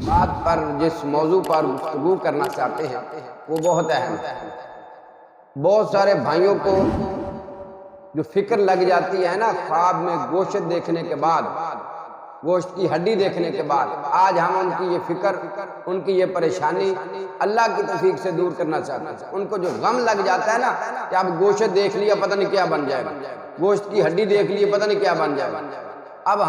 بات پر جس موضوع پر گفتگو کرنا چاہتے ہیں وہ بہت اہم ہے۔ بہت سارے بھائیوں کو جو فکر لگ جاتی ہے نا خواب میں گوشت دیکھنے کے بعد، گوشت کی ہڈی دیکھنے کے بعد، آج ہم ان کی یہ فکر، ان کی یہ پریشانی اللہ کی توفیق سے دور کرنا چاہتے ہیں۔ ان کو جو غم لگ جاتا ہے نا کہ اب گوشت دیکھ لیا پتہ نہیں کیا بن جائے گا، گوشت کی ہڈی دیکھ لی پتہ نہیں کیا بن جائے گا، اب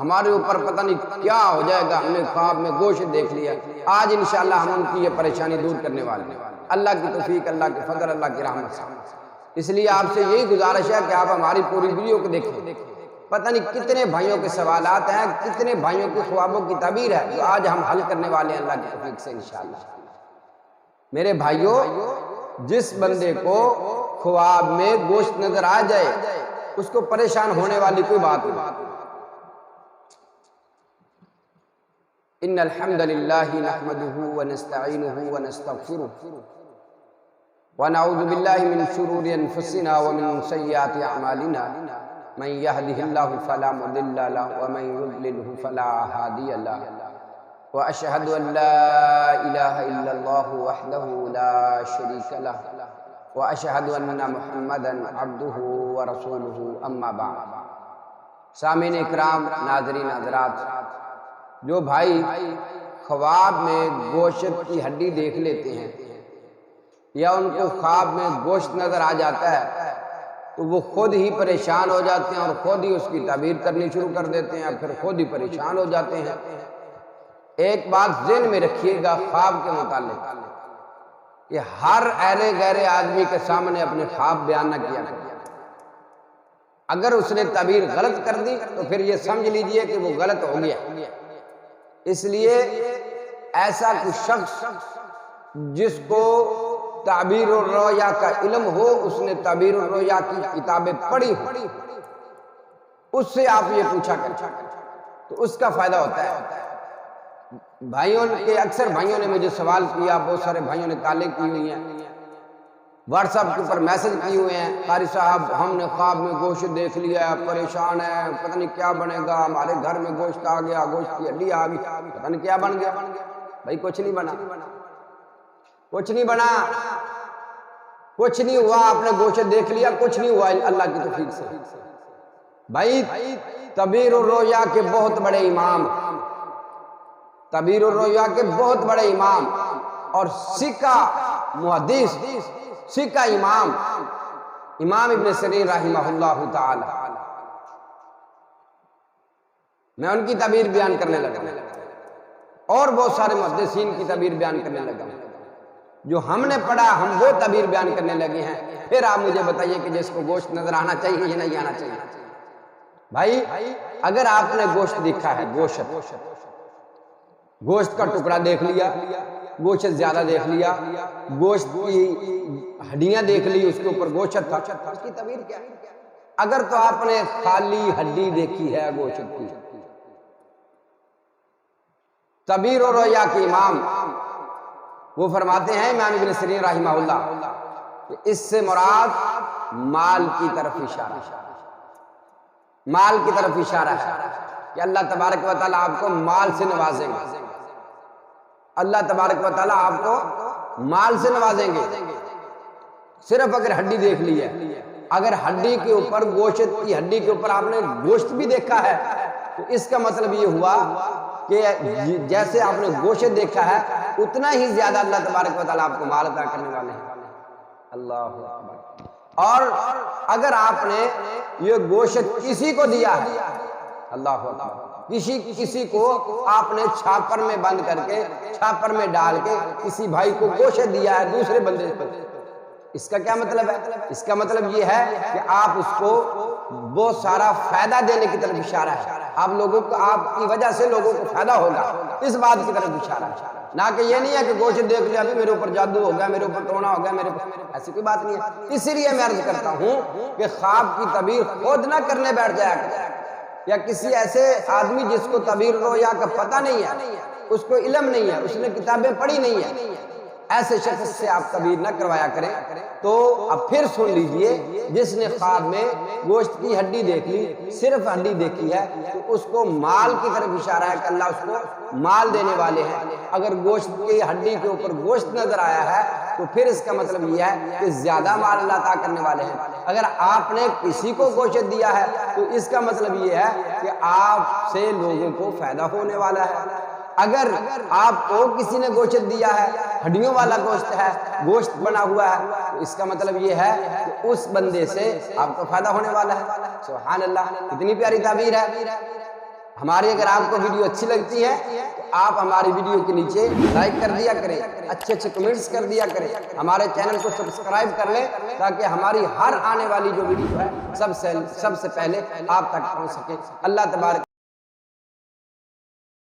ہمارے اوپر پتہ نہیں کیا ہو جائے گا، ہم نے خواب میں گوشت دیکھ لیا۔ آج انشاءاللہ ہم ان کی یہ پریشانی دور کرنے والے ہیں، اللہ کی توفیق، اللہ کے فضل، اللہ کی رحمت سے۔ اس لیے آپ سے یہی گزارش ہے کہ آپ ہماری پوری ویڈیو کو دیکھیں۔ پتہ نہیں کتنے بھائیوں کے سوالات ہیں، کتنے بھائیوں کی خوابوں کی تعبیر ہے جو آج ہم حل کرنے والے ہیں اللہ کی توفیق سے انشاءاللہ۔ میرے بھائیوں، جس بندے کو خواب میں گوشت نظر آ جائے اس کو پریشان ہونے والی کوئی بات نہیں۔ ان الحمد للہ نحمده ونستعینه ونستغفره ونعوذ باللہ من شرور انفسنا ومن سیئات اعمالنا من يهده الله فلا مضل له ومن يضلل فلا هادي له واشهد ان لا اله الا الله وحده لا شريك له واشهد ان محمدا عبده ورسوله اما بعد۔ سامعین اکرام، ناظرین حضرات، جو بھائی خواب میں گوشت کی ہڈی دیکھ لیتے ہیں یا ان کو خواب میں گوشت نظر آ جاتا ہے تو وہ خود ہی پریشان ہو جاتے ہیں اور خود ہی اس کی تعبیر کرنی شروع کر دیتے ہیں، پھر خود ہی پریشان ہو جاتے ہیں۔ ایک بات ذہن میں رکھیے گا خواب کے متعلق کہ ہر اہل غیر آدمی کے سامنے اپنے خواب بیان نہ کیا کرے۔ اگر اس نے تعبیر غلط کر دی تو پھر یہ سمجھ لیجئے کہ وہ غلط ہو گیا۔ اس لیے ایسا کوئی شخص جس کو تعبیر الرؤیا کا علم ہو، اس نے تعبیر الرؤیا کی کتابیں پڑھی ہو، اس سے آپ یہ پوچھا کریں تو اس کا فائدہ ہوتا ہے۔ بھائیوں کے اکثر بھائیوں نے مجھے سوال کیا، بہت سارے بھائیوں نے کالیں کی ہوئی ہیں، واٹس ایپ کے اوپر میسج کیے ہوئے ہیں، قاری صاحب ہم نے خواب میں گوشت دیکھ لیا، پریشان ہے، پتہ نہیں کیا بنے گا، ہمارے گھر میں گوشت آ گیا، گوشت کی ہڈی آ گئی، پتہ نہیں کیا بن گیا۔ بھائی کچھ نہیں بنا، کچھ نہیں بنا، کچھ نہیں ہوا، آپ نے گوشت دیکھ لیا، کچھ نہیں ہوا اللہ کی توفیق سے۔ بھائی تعبیر الرؤیا کے بہت بڑے امام، تعبیر الرؤیا کے بہت بڑے امام اور سکہ محدث، سکہ امام ابن سیرین رحمہ اللہ تعالی، میں ان کی تعبیر بیان کرنے لگا اور بہت سارے محدثین کی تعبیر بیان کرنے لگا، جو ہم نے پڑھا ہم وہ تعبیر بیان کرنے لگے ہیں۔ پھر آپ مجھے بتائیے کہ جس کو گوشت نظر آنا چاہیے یا نہیں آنا چاہیے۔ بھائی اگر آپ نے گوشت دیکھا ہے، گوشت کا ٹکڑا دیکھ لیا، گوشت زیادہ دیکھ لیا، گوشت کی ہڈیاں دیکھ لی، اس کے اوپر گوشت تھا، اس کی تعبیر کیا ہے؟ اگر تو آپ نے خالی ہڈی دیکھی ہے گوشت کی، تعبیر الرؤیا کے امام وہ فرماتے ہیں، امام ابن سیرین رحمہ اللہ، کہ اس سے مراد مال کی طرف اشارہ، مال کی طرف اشارہ ہے کہ اللہ تبارک و تعالیٰ آپ کو مال سے نوازیں گے، اللہ تبارک و تعالیٰ آپ کو مال سے نوازیں گے۔ صرف اگر ہڈی دیکھ لی ہے، اگر ہڈی کے اوپر گوشت کی ہڈی کے اوپر آپ نے گوشت بھی دیکھا ہے تو اس کا مطلب یہ ہوا کہ جیسے آپ نے گوشت دیکھا ہے اتنا ہی زیادہ اللہ تبارک و تعالیٰ آپ کو مال عطا کرنے والے ہیں۔ اللہ اکبر۔ اور اگر آپ نے یہ گوشت کسی کو دیا ہے، اللہ اکبر، کسی کو آپ نے چھاپر میں بند کر کے، چھاپر میں ڈال کے کسی بھائی کو گوشت دیا ہے دوسرے بندے پر، اس کا کیا مطلب ہے؟ اس کا مطلب یہ ہے کہ آپ اس کو بہت سارا فائدہ دینے کی طرف اشارہ ہے، آپ لوگوں کو، آپ کی وجہ سے لوگوں کو فائدہ ہوگا، اس بات کی طرف اشارہ ہے، نہ کہ یہ نہیں ہے کہ گوشت دیکھ لیا میرے اوپر جادو ہو گیا، میرے اوپر ٹونا ہو گیا، میرے اوپر، ایسی کوئی بات نہیں ہے۔ اسی لیے میں عرض کرتا ہوں کہ خواب کی تعبیر خود نہ کرنے بیٹھ جایا کریں، یا کسی ایسے آدمی جس کو تعبیر الرؤیا کا پتہ نہیں ہے، اس کو علم نہیں ہے، اس نے کتابیں پڑھی نہیں ہے، ایسے شخص سے آپ کبھی نہ کروایا کریں۔ تو اب پھر سن لیجئے، جس نے خواب میں گوشت کی ہڈی دیکھ لی، صرف ہڈی دیکھی ہے، تو اس کو مال کی طرف اشارہ ہے کہ اللہ اس کو مال دینے والے ہیں۔ اگر گوشت کی ہڈی کے اوپر گوشت نظر آیا ہے تو پھر اس کا مطلب یہ ہے کہ زیادہ مال اللہ عطا کرنے والے ہیں۔ اگر آپ نے کسی کو گوشت دیا ہے تو اس کا مطلب یہ ہے کہ آپ سے لوگوں کو فائدہ ہونے والا ہے۔ اگر آپ کو کسی نے گوشت دیا ہے، ہڈیوں والا گوشت ہے، گوشت بنا ہوا ہے، تو اس کا مطلب یہ ہے کہ اس بندے سے آپ کو فائدہ ہونے والا ہے۔ سبحان اللہ، کتنی پیاری تعبیر ہے۔ ہماری اگر آپ کو ویڈیو اچھی لگتی ہے تو آپ ہماری ویڈیو کے نیچے لائک کر دیا کریں، اچھے اچھے کمنٹس کر دیا کریں، ہمارے چینل کو سبسکرائب کر لیں تاکہ ہماری ہر آنے والی جو ویڈیو ہے سب سے پہلے آپ تک پہنچ سکے۔ اللہ تبارک